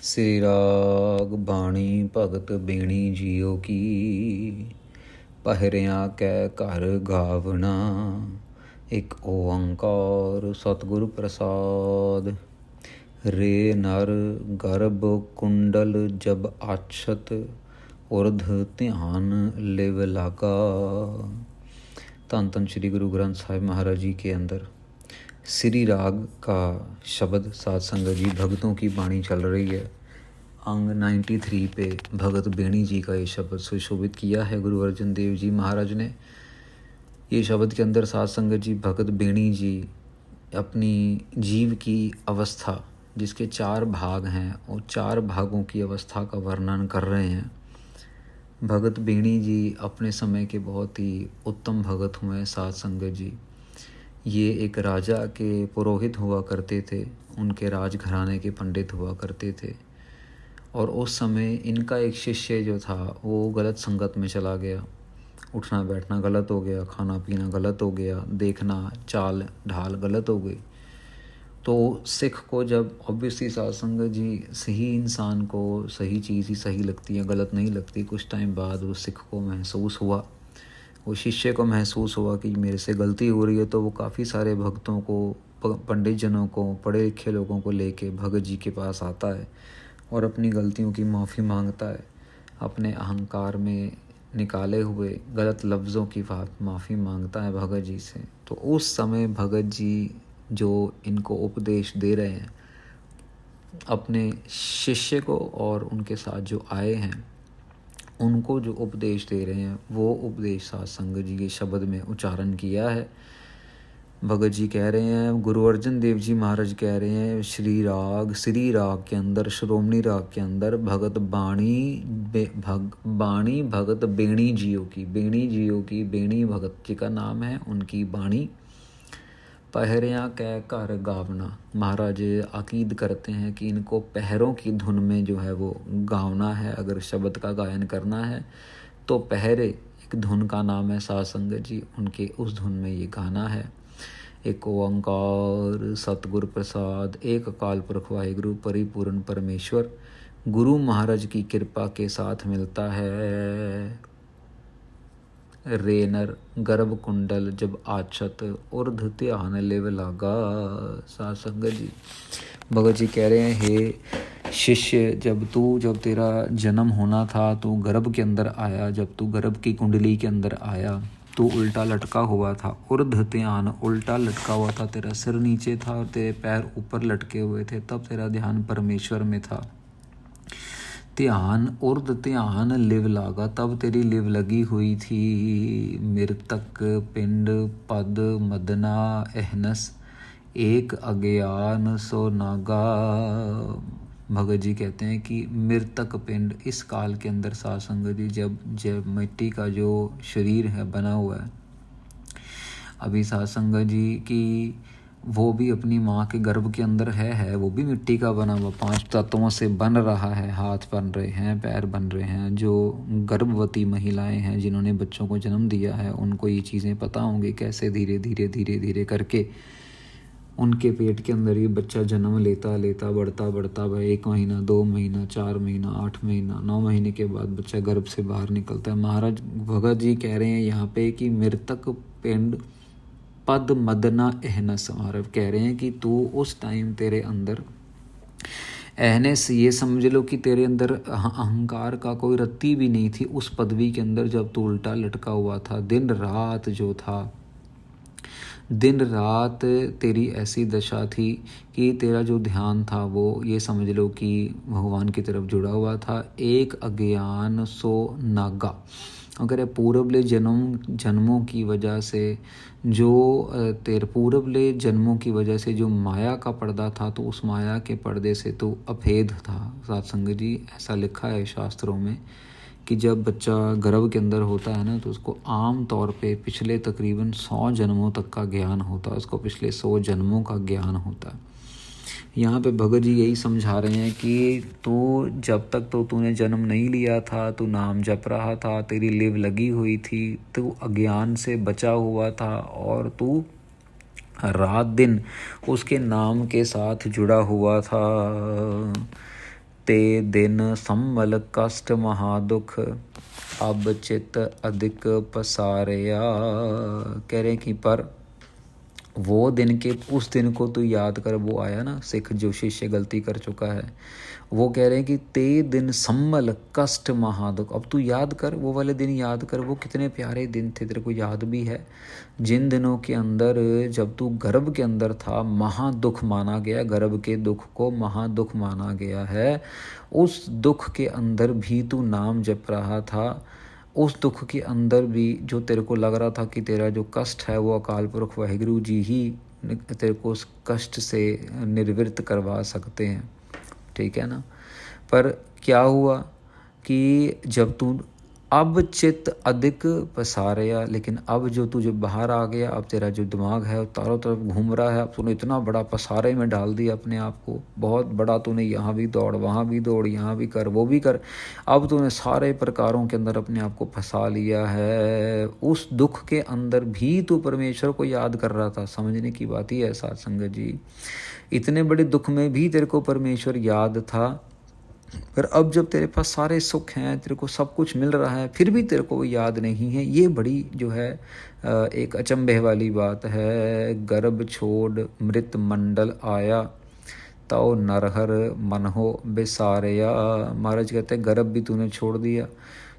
श्री राग बाणी भगत बेणी जियो की, पहिरिया कै घर गावना, एक ओंकार सतगुर प्रसाद। रे नर गर्भ कुंडल जब आछत, उर्ध ध्यान लिव लागा। धन धन श्री गुरु ग्रंथ साहिब महाराज जी के अंदर श्री राग का शब्द साध संगत जी भगतों की वाणी चल रही है। अंग 93 पे भगत बेणी जी का ये शब्द सुशोभित किया है गुरु अर्जन देव जी महाराज ने। ये शब्द के अंदर साध संगत जी भगत बेणी जी अपनी जीव की अवस्था, जिसके 4 भाग हैं, और 4 भागों की अवस्था का वर्णन कर रहे हैं। भगत बेणी जी अपने समय के बहुत ही उत्तम भगत हुए साध संगत जी। ये एक राजा के पुरोहित हुआ करते थे, उनके राजघराने के पंडित हुआ करते थे। और उस समय इनका एक शिष्य जो था वो गलत संगत में चला गया। उठना बैठना गलत हो गया, खाना पीना गलत हो गया, देखना चाल ढाल गलत हो गई। तो सिख को जब ऑब्वियसली साध संगत जी, सही इंसान को सही चीज़ ही सही लगती है, गलत नहीं लगती। कुछ टाइम बाद वो सिख को महसूस हुआ, वो शिष्य को महसूस हुआ कि मेरे से गलती हो रही है। तो वो काफ़ी सारे भक्तों को, पंडित जनों को, पढ़े लिखे लोगों को लेके भगत जी के पास आता है और अपनी गलतियों की माफ़ी मांगता है। अपने अहंकार में निकाले हुए गलत लफ्ज़ों की माफ़ी मांगता है भगत जी से। तो उस समय भगत जी जो इनको उपदेश दे रहे हैं अपने शिष्य को, और उनके साथ जो आए हैं उनको जो उपदेश दे रहे हैं, वो उपदेश साध संगत जी के शब्द में उच्चारण किया है। भगत जी कह रहे हैं, गुरु अर्जन देव जी महाराज कह रहे हैं, श्री राग के अंदर, श्रोमणी राग के अंदर भगत बाणी भगत बेणी जियो की, बेणी भगत जी का नाम है, उनकी बाणी। पहरिया कै घर गावना, महाराज अकीद करते हैं कि इनको पहरों की धुन में जो है वो गावना है। अगर शब्द का गायन करना है तो पहरे एक धुन का नाम है साध संगत जी, उनके उस धुन में ये गाना है। एक ओंकार सतगुर प्रसाद, एक अकाल पुरख वाहिगुरु परिपूर्ण परमेश्वर, गुरु महाराज की कृपा के साथ मिलता है। रे नर गर्भ कुंडल जब आछत, उर्ध ध्यान लिव लागा। साध संगत जी भगत जी कह रहे हैं, हे शिष्य, जब तेरा जन्म होना था, तू गर्भ के अंदर आया, जब तू गर्भ की कुंडली के अंदर आया तो उल्टा लटका हुआ था। उर्ध ध्यान, उल्टा लटका हुआ था, तेरा सिर नीचे था और तेरे पैर ऊपर लटके हुए थे, तब तेरा ध्यान परमेश्वर में था। ध्यान उर्ध ध्यान लिव लागा, तब तेरी लिव लगी हुई थी। मृतक पिंड पद मदना एहनस, एक अज्ञान सो नागा। भगत जी कहते हैं कि मृतक पिंड, इस काल के अंदर साध संगत जी जब मिट्टी का जो शरीर है बना हुआ है, अभी साध संगत जी की वो भी अपनी माँ के गर्भ के अंदर है, वो भी मिट्टी का बना हुआ 5 तत्वों से बन रहा है। हाथ बन रहे हैं, पैर बन रहे हैं। जो गर्भवती महिलाएं हैं जिन्होंने बच्चों को जन्म दिया है, उनको ये चीज़ें पता होंगी कैसे धीरे धीरे करके उनके पेट के अंदर ये बच्चा जन्म लेता बढ़ता भाई 1 महीना, 2 महीना, 4 महीना, 8 महीना, 9 महीने के बाद बच्चा गर्भ से बाहर निकलता है। महाराज भगत जी कह रहे हैं यहाँ पे कि मृतक पिंड पद मदना एहनस, महाराज कह रहे हैं कि तू उस टाइम तेरे अंदर एहनस, ये समझ लो कि तेरे अंदर अहंकार का कोई रत्ती भी नहीं थी उस पदवी के अंदर जब तू उल्टा लटका हुआ था। दिन रात जो था, दिन रात तेरी ऐसी दशा थी कि तेरा जो ध्यान था वो ये समझ लो कि भगवान की तरफ जुड़ा हुआ था। एक अज्ञान सो नागा, अगर पूर्वले जन्मों की वजह से पूर्वले जन्मों की वजह से जो माया का पर्दा था, तो उस माया के पर्दे से तो अभेद था। साध संगत जी ऐसा लिखा है शास्त्रों में कि जब बच्चा गर्भ के अंदर होता है ना, तो उसको आम तौर पे पिछले तकरीबन 100 जन्मों तक का ज्ञान होता है, उसको पिछले 100 जन्मों का ज्ञान होता है। यहाँ पे भगत जी यही समझा रहे हैं कि तू जब तक तो तूने जन्म नहीं लिया था, तू नाम जप रहा था, तेरी लिव लगी हुई थी, तू अज्ञान से बचा हुआ था और तू रात दिन उसके नाम के साथ जुड़ा हुआ था। ते दिन संवल कष्ट महादुख, अब चित अधिक पसारया। कह रहे कि पर वो दिन के उस दिन को तू याद कर। वो आया ना सिख जो शिष्य गलती कर चुका है, वो कह रहे हैं कि ते दिन संवल कष्ट महादुख। अब तू याद कर, वो वाले दिन याद कर, वो कितने प्यारे दिन थे, तेरे को याद भी है। जिन दिनों के अंदर जब तू गर्भ के अंदर था, महादुख माना गया, गर्भ के दुख को महादुख माना गया है। उस दुख के अंदर भी तू नाम जप रहा था। उस दुख के अंदर भी जो तेरे को लग रहा था कि तेरा जो कष्ट है वो अकाल पुरख वाहिगुरु जी ही तेरे को उस कष्ट से निर्वृत्त करवा सकते हैं, ठीक है ना। पर क्या हुआ कि जब तू अब चित अधिक पसारया, लेकिन अब जो तू जो बाहर आ गया, अब तेरा जो दिमाग है चारों तरफ घूम रहा है। अब तूने इतना बड़ा पसारे में डाल दिया अपने आप को, बहुत बड़ा। तूने यहाँ भी दौड़, वहाँ भी दौड़, यहाँ भी कर, वो भी कर। अब तूने सारे प्रकारों के अंदर अपने आप को फंसा लिया है। उस दुख के अंदर भी तू परमेश्वर को याद कर रहा था। समझने की बात ही है साध संगत जी, इतने बड़े दुख में भी तेरे को परमेश्वर याद था। पर अब जब तेरे पास सारे सुख हैं, तेरे को सब कुछ मिल रहा है, फिर भी तेरे को वो याद नहीं है। ये बड़ी जो है एक अचंभे वाली बात है। गर्भ छोड़ मृत मंडल आया, तौ नरहर मन हो बिसारया। महाराज कहते हैं गर्भ भी तूने छोड़ दिया,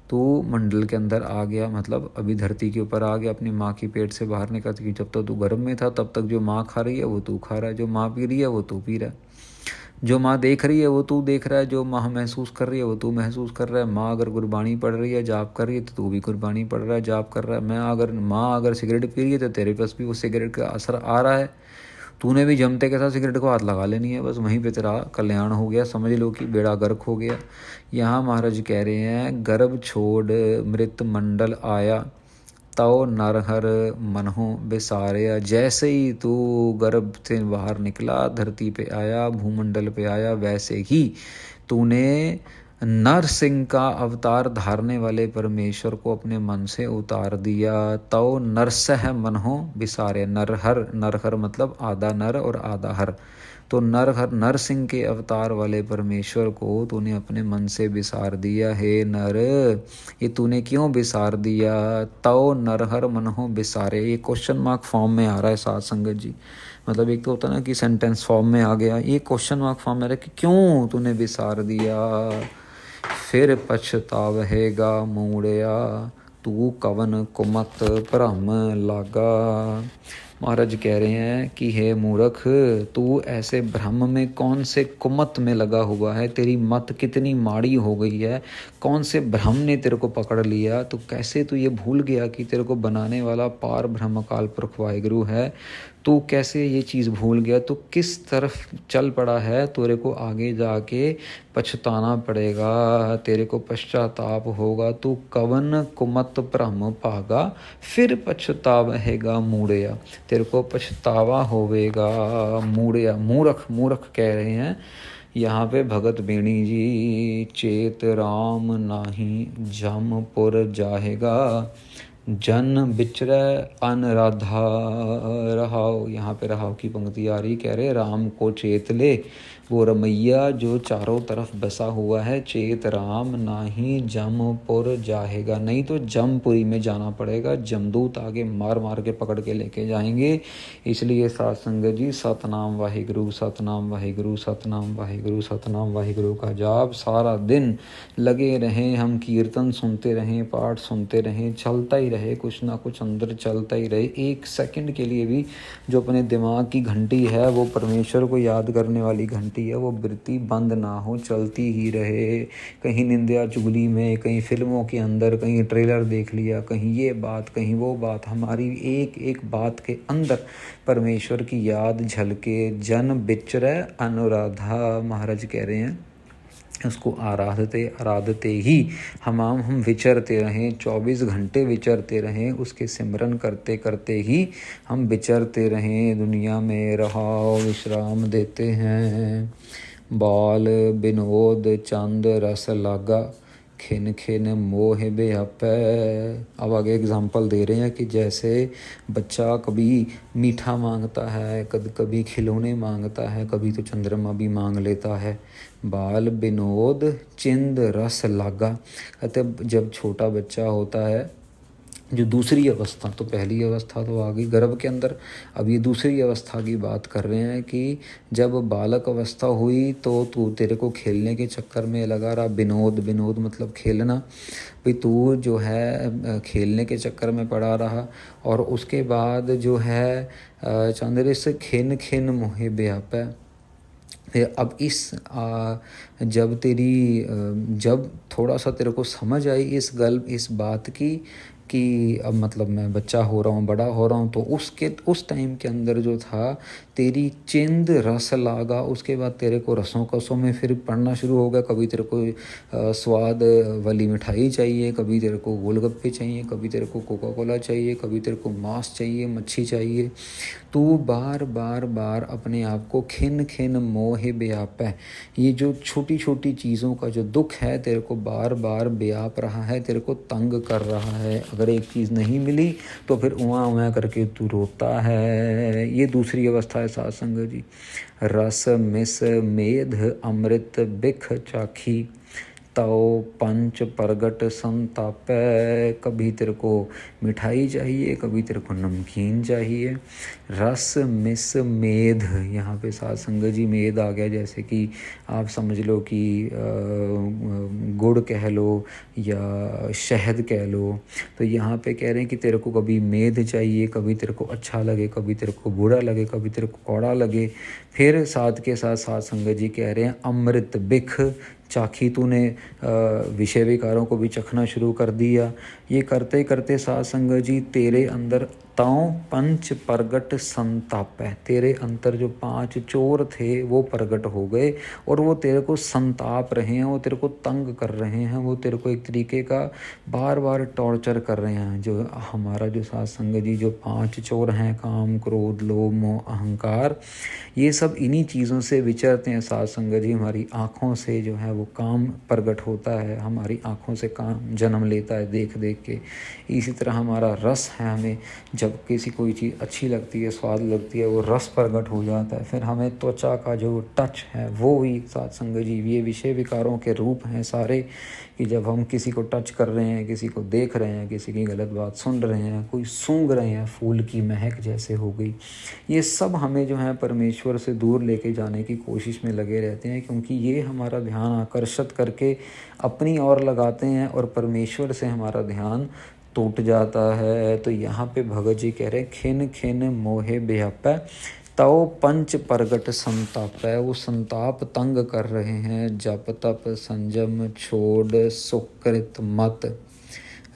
तू मंडल के अंदर आ गया, मतलब अभी धरती के ऊपर आ गया, अपनी माँ की पेट से बाहर निकल के। जब तक तू गर्भ में था तब तक जो माँ खा रही है वो तू खा रहा है, जो माँ पी रही है वो तू पी रहा है, जो माँ देख रही है वो तू देख रहा है, जो माँ महसूस कर रही है वो तू महसूस कर रहा है। माँ अगर गुरबानी पढ़ रही है, जाप कर रही है, तो तू भी गुरबानी पढ़ रहा है, जाप कर रहा है। माँ अगर सिगरेट पी रही है तो तेरे पास भी वो सिगरेट का असर आ रहा है। तूने भी जमते के साथ सिगरेट को हाथ लगा लेनी है, बस वहीं पे तेरा कल्याण हो गया। समझ लो कि बेड़ा गर्क हो गया। यहाँ महाराज कह रहे हैं गर्भ छोड़ मृत मंडल आया, तौ नरहर मनहु बिसारया। जैसे ही तू गर्भ से बाहर निकला, धरती पे आया, भूमंडल पे आया, वैसे ही तूने नरसिंह का अवतार धारने वाले परमेश्वर को अपने मन से उतार दिया। तौ नरसह मनहु बिसारे। नरहर, नरहर मतलब आधा नर और आधा हर, तो नरहर नरसिंह के अवतार वाले परमेश्वर को तूने अपने मन से बिसार दिया। हे नर, ये तूने क्यों बिसार दिया? तौ नरहर मनहु बिसारे। ये क्वेश्चन मार्क फॉर्म में आ रहा है साध संगत जी, मतलब एक तो होता है ना कि सेंटेंस फॉर्म में आ गया, ये क्वेश्चन मार्क फॉर्म में आ रहा है कि क्यों तूने बिसार दिया। फिर पछतावहेगा मूढ़या, तू कवन कुमत भ्रम लागा। महाराज कह रहे हैं कि हे मूर्ख, तू ऐसे भ्रम में कौन से कुमत में लगा हुआ है, तेरी मत कितनी माड़ी हो गई है, कौन से भ्रम ने तेरे को पकड़ लिया। तो कैसे तू ये भूल गया कि तेरे को बनाने वाला पार ब्रह्म काल पुरख वाहिगुरु है। तू कैसे ये चीज़ भूल गया, तू किस तरफ चल पड़ा है, तेरे को आगे जाके पछताना पड़ेगा, तेरे को पश्चाताप होगा। तू कवन कुमत भ्रम पागा, फिर पछतावहेगा मूढ़या। तेरे को पछतावा होवेगा मूढ़या। मूर्ख, मूर्ख कह रहे हैं यहाँ पे भगत बेणी जी। चेत राम नाही जमपुर जाहेगा, जन बिचरै अनराधा रहाओ। यहाँ पे रहाओ की पंक्ति आ रही, कह रहे राम को चेत ले, वो रमैया जो चारों तरफ बसा हुआ है। चेत राम नाही जमपुर जाहेगा, नहीं तो जमपुरी में जाना पड़ेगा, जमदूत आगे मार मार के पकड़ के लेके जाएंगे। इसलिए साध संगत जी सतनाम वाहिगुरु, सतनाम वाहिगुरु, सतनाम वाहिगुरु, सतनाम वाहिगुरु का जाप सारा दिन लगे रहें, हम कीर्तन सुनते रहें, पाठ सुनते रहें, चलता ही रहे, कुछ ना कुछ अंदर चलता ही रहे। एक सेकंड के लिए भी जो अपने दिमाग की घंटी है, वो परमेश्वर को याद करने वाली घंटी है, वो वृत्ति बंद ना हो, चलती ही रहे। कहीं निंदा चुगली में, कहीं फिल्मों के अंदर, कहीं ट्रेलर देख लिया, कहीं ये बात, कहीं वो बात, हमारी एक एक बात के अंदर परमेश्वर की याद झलके। जन बिचरै अनुराधा, महाराज कह रहे हैं उसको आराधते आराधते ही हम विचरते रहें, 24 घंटे विचरते रहें, उसके सिमरन करते करते ही हम विचरते रहें। दुनिया में रहाओ विश्राम देते हैं। बाल विनोद चंद रस लागा, खिन खिन मोह व्यापै। अब आगे एग्जाम्पल दे रहे हैं कि जैसे बच्चा कभी मीठा मांगता है, कभी खिलौने मांगता है, कभी तो चंद्रमा भी मांग लेता है। बाल विनोद चिंद रस लागा, कहते जब छोटा बच्चा होता है, जो दूसरी अवस्था, तो पहली अवस्था तो आ गई गर्भ के अंदर, अब ये दूसरी अवस्था की बात कर रहे हैं कि जब बालक अवस्था हुई तो तू तेरे को खेलने के चक्कर में लगा रहा। विनोद, विनोद मतलब खेलना, भाई तू जो है खेलने के चक्कर में पड़ा रहा। और उसके बाद जो है चंद्र से खिन खिन मोहे व्यापै। अब जब थोड़ा सा तेरे को समझ आई इस बात की कि अब मतलब मैं बच्चा हो रहा हूँ, बड़ा हो रहा हूँ, तो उस टाइम के अंदर जो था तेरी चिंद रस लागा। उसके बाद तेरे को रसों कसों में फिर पढ़ना शुरू हो गया। कभी तेरे को स्वाद वाली मिठाई चाहिए, कभी तेरे को गोलगप्पे चाहिए, कभी तेरे को कोका कोला चाहिए, कभी तेरे को मांस चाहिए, मच्छी चाहिए। तू बार बार बार अपने आप को खिन खिन मोह व्यापै, ये जो छोटी छोटी चीज़ों का जो दुख है तेरे को बार बार व्याप रहा है, तेरे को तंग कर रहा है। अगर एक चीज़ नहीं मिली तो फिर उहाँ उहाँ करके तू रोता है। ये दूसरी अवस्था है साध संगत जी। रस मिस मेध अमृत बिख चाखी, तव पंच प्रगट संतापै। कभी तेरे को मिठाई चाहिए, कभी तेरे को नमकीन चाहिए। रस मिस मेध, यहाँ पे साध संगत जी मेध आ गया, जैसे कि आप समझ लो कि गुड़ कह लो या शहद कह लो। तो यहाँ पे कह रहे हैं कि तेरे को कभी मेध चाहिए, कभी तेरे को अच्छा लगे, कभी तेरे को बुरा लगे, कभी तेरे को कौड़ा लगे। फिर साथ के साथ साध संगत जी कह रहे हैं अमृत बिख चाखी, तूने विषय विकारों को भी चखना शुरू कर दिया। ये करते करते साध संगत जी तेरे अंदर ताओ पंच प्रगट संताप है, तेरे अंतर जो 5 चोर थे वो प्रगट हो गए और वो तेरे को संताप रहे हैं, वो तेरे को तंग कर रहे हैं, वो तेरे को एक तरीके का बार बार टॉर्चर कर रहे हैं। जो हमारा जो साध संगत जी जो 5 चोर हैं, काम क्रोध लोभ मोह अहंकार, ये सब इन्हीं चीज़ों से विचरते हैं साध संगत जी। हमारी आँखों से जो है वो काम प्रगट होता है, हमारी आँखों से काम जन्म लेता है देख देख के। इसी तरह हमारा रस है, हमें जब किसी कोई चीज़ अच्छी लगती है, स्वाद लगती है, वो रस प्रगट हो जाता है। फिर हमें त्वचा का जो टच है वो भी साध संगत जी, ये विषय विकारों के रूप हैं सारे, कि जब हम किसी को टच कर रहे हैं, किसी को देख रहे हैं, किसी की गलत बात सुन रहे हैं, कोई सूंघ रहे हैं, फूल की महक जैसे हो गई, ये सब हमें जो है परमेश्वर से दूर लेके जाने की कोशिश में लगे रहते हैं, क्योंकि ये हमारा ध्यान आकर्षित करके अपनी ओर लगाते हैं और परमेश्वर से हमारा ध्यान टूट जाता है। तो यहाँ पे भगत जी कह रहे हैं खिन खिन मोहे व्यापै, तव पंच प्रगट संताप है, वो संताप तंग कर रहे हैं। जप तप संयम छोड़ सुकृत मत,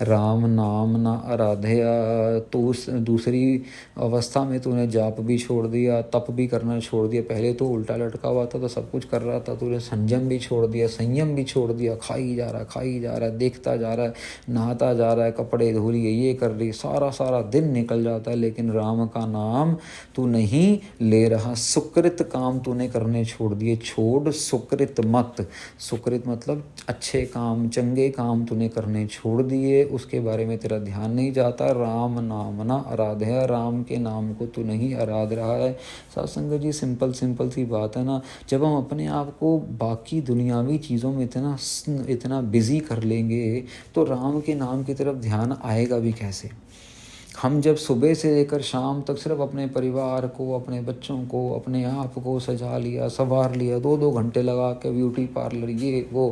राम नाम ना आराध्या। तो उस दूसरी अवस्था में तूने जाप भी छोड़ दिया, तप भी करना छोड़ दिया। पहले तो उल्टा लटका हुआ था तो सब कुछ कर रहा था, तूने संयम भी छोड़ दिया, संयम भी छोड़ दिया, खाई जा रहा है, देखता जा रहा है, नहाता जा रहा है, कपड़े धो लिए, ये कर रही, सारा दिन निकल जाता है, लेकिन राम का नाम तू नहीं ले रहा। सुकृत काम तूने करने छोड़ दिए। छोड़ सुकृत मत, सुकृत मतलब अच्छे काम, चंगे काम तूने करने छोड़ दिए, उसके बारे में तेरा ध्यान नहीं जाता। राम नाम ना आराध्या, राम के नाम को तू नहीं आराध रहा है। साध संगत जी सिंपल सी बात है ना, जब हम अपने आप को बाकी दुनियावी चीज़ों में इतना बिजी कर लेंगे तो राम के नाम की तरफ ध्यान आएगा भी कैसे। हम जब सुबह से लेकर शाम तक सिर्फ अपने परिवार को, अपने बच्चों को, अपने आप को सजा लिया, संवार लिया, 2-2 घंटे लगा के ब्यूटी पार्लर ये वो,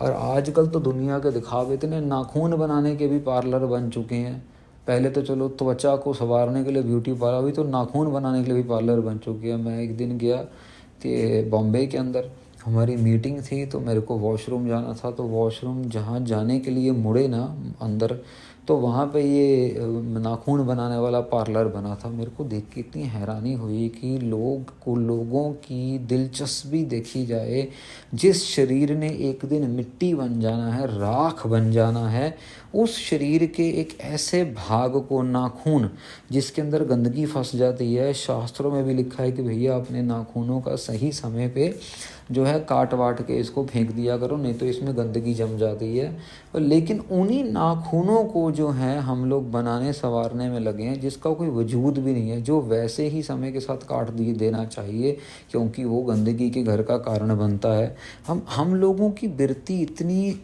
और आजकल तो दुनिया के दिखावे इतने, नाखून बनाने के भी पार्लर बन चुके हैं। पहले तो चलो त्वचा को संवारने के लिए ब्यूटी पार्लर, अभी तो नाखून बनाने के लिए भी पार्लर बन चुके हैं। मैं एक दिन गया तो बॉम्बे के अंदर हमारी मीटिंग थी, तो मेरे को वॉशरूम जाना था, तो वॉशरूम जहाँ जाने के लिए मुड़े ना अंदर, तो वहाँ पे ये नाखून बनाने वाला पार्लर बना था। मेरे को देख के इतनी हैरानी हुई कि लोगों की दिलचस्पी देखी जाए। जिस शरीर ने एक दिन मिट्टी बन जाना है, राख बन जाना है, उस शरीर के एक ऐसे भाग को, नाखून, जिसके अंदर गंदगी फंस जाती है। शास्त्रों में भी लिखा है कि भैया अपने नाखूनों का सही समय पे जो है काट वाट के इसको फेंक दिया करो, नहीं तो इसमें गंदगी जम जाती है। लेकिन उन्हीं नाखूनों को जो है हम लोग बनाने संवारने में लगे हैं, जिसका कोई वजूद भी नहीं है, जो वैसे ही समय के साथ काट दिए देना चाहिए, क्योंकि वो गंदगी के घर का कारण बनता है। हम लोगों की वृत्ति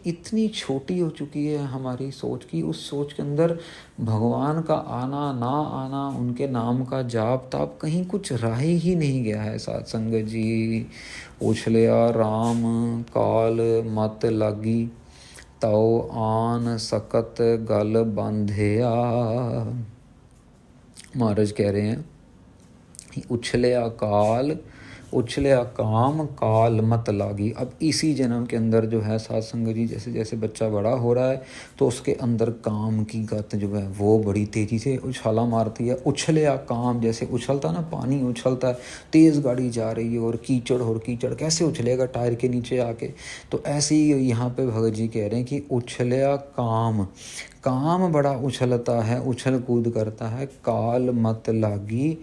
इतनी छोटी हो चुकी है हमारी सोच की। उस सोच के अंदर भगवान का आना ना आना, उनके नाम का जाप ताप कहीं कुछ रह ही नहीं गया है। साथ संगत जी, उछलिया राम काल मत लागी, तौ आन सकत गल बांधिया। महाराज कह रहे हैं उछलिया काल, उछलिया काम, काल मत लागी। अब इसी जन्म के अंदर जो है साथ संगत जी, जैसे जैसे बच्चा बड़ा हो रहा है तो उसके अंदर काम की गत जो है वो बड़ी तेज़ी से उछाला मारती है। उछलिया काम, जैसे उछलता ना पानी उछलता है, तेज़ गाड़ी जा रही है और कीचड़ कैसे उछलेगा टायर के नीचे आके। तो ऐसे ही यहाँ पे भगत जी कह रहे हैं कि उछलिया काम, काम बड़ा उछलता है, उछल कूद करता है। काल मत लागी,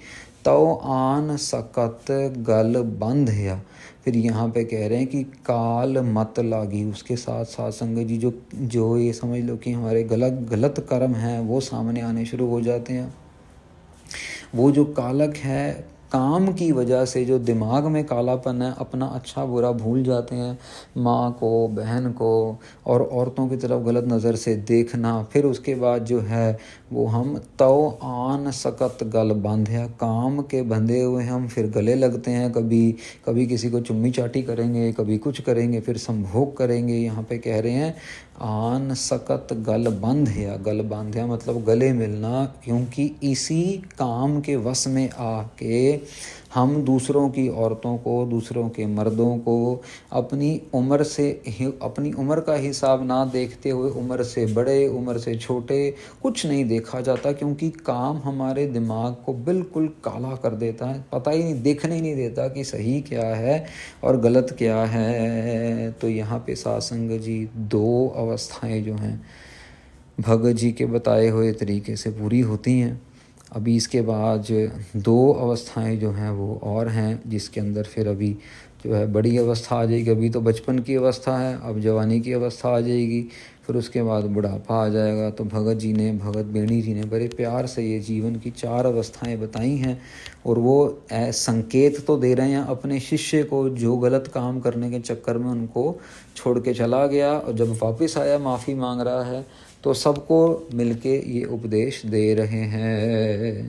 तो आन सकत गल बंधिया। फिर यहाँ पे कह रहे हैं कि काल मत लागी, उसके साथ साथ संगत जी जो ये समझ लो कि हमारे गलत कर्म हैं वो सामने आने शुरू हो जाते हैं। वो जो कालक है, काम की वजह से जो दिमाग में कालापन है, अपना अच्छा बुरा भूल जाते हैं। माँ को, बहन को और औरतों की तरफ गलत नज़र से देखना। फिर उसके बाद जो है वो हम तौ आन सकत गल बांधे, काम के बंधे हुए हम फिर गले लगते हैं। कभी किसी को चुम्मी चाटी करेंगे, कभी कुछ करेंगे, फिर संभोग करेंगे। यहाँ पे कह रहे हैं आन सकत गल बांधिया। गल बांधिया मतलब गले मिलना, क्योंकि इसी काम के वश में आके हम दूसरों की औरतों को, दूसरों के मर्दों को अपनी उम्र का हिसाब ना देखते हुए, उम्र से बड़े, उम्र से छोटे, कुछ नहीं देखा जाता, क्योंकि काम हमारे दिमाग को बिल्कुल काला कर देता है। पता ही नहीं, देखने ही नहीं देता कि सही क्या है और गलत क्या है। तो यहाँ पे सासंग जी दो अवस्थाएं जो हैं भगत जी के बताए हुए तरीके से पूरी होती हैं। अभी इसके बाद दो अवस्थाएं जो हैं वो और हैं, जिसके अंदर फिर अभी जो है बड़ी अवस्था आ जाएगी। अभी तो बचपन की अवस्था है, अब जवानी की अवस्था आ जाएगी, फिर उसके बाद बुढ़ापा आ जाएगा। तो भगत बेणी जी ने बड़े प्यार से ये जीवन की 4 अवस्थाएं बताई हैं, और वो संकेत तो दे रहे हैं अपने शिष्य को, जो गलत काम करने के चक्कर में उनको छोड़ के चला गया, और जब वापस आया माफ़ी मांग रहा है, तो सबको मिलके ये उपदेश दे रहे हैं।